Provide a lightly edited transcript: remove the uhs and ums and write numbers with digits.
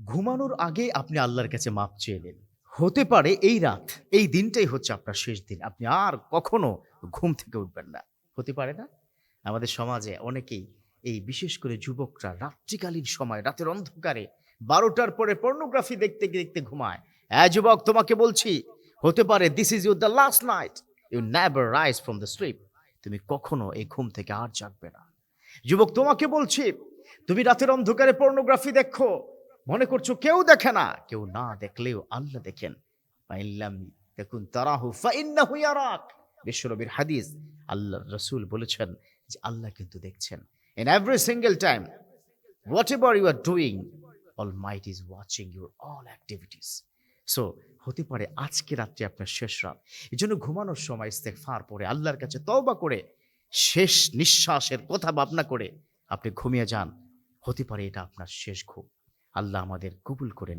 ঘুমানোর আগে আপনি আল্লাহর কাছে মাপ চেয়ে নেন। হতে পারে এই রাত, এই দিনটাই হচ্ছে আপনার শেষ দিন। আপনি আর কখনো ঘুম থেকে উঠবেন না। হতে পারে না? আমাদের সমাজে অনেকেই এই বিশেষ করে যুবকরা রাত্রিকালীন সময় রাতের অন্ধকারে ১২টার পরে পর্নোগ্রাফি দেখতে, দেখতে ঘুমায়। যুবক তোমাকে বলছি, হতে পারে this is your the last night. You never rise from the sleep. তুমি কখনো এই ঘুম থেকে আর জাগবে না। যুবক তোমাকে বলছি, তুমি রাতের অন্ধকারে পর্নোগ্রাফি দেখো, মনে করছো কেউ দেখে না, কেউ না দেখলেও আল্লাহ দেখেন। ফাইল্লাম তাকুন তারাহু ফাইন্নাহু ইয়ারাক। বিশ্বনবীর হাদিস, আল্লাহর রাসূল বলেছেন যে আল্লাহ কিন্তু দেখছেন। In every single time whatever you are doing, almighty is watching your all activities. So হতে পারে আজকে রাত্রে আপনার শেষ রাত। এজন্য ঘুমানোর সময় ইস্তেগফার পড়ে আল্লাহর কাছে তওবা করে শেষ নিঃশ্বাসের কথা ভাবনা করে আপনি ঘুমিয়ে যান। হতে পারে এটা আপনার শেষ ঘুম। আল্লাহ আমাদের কবুল করে নিক।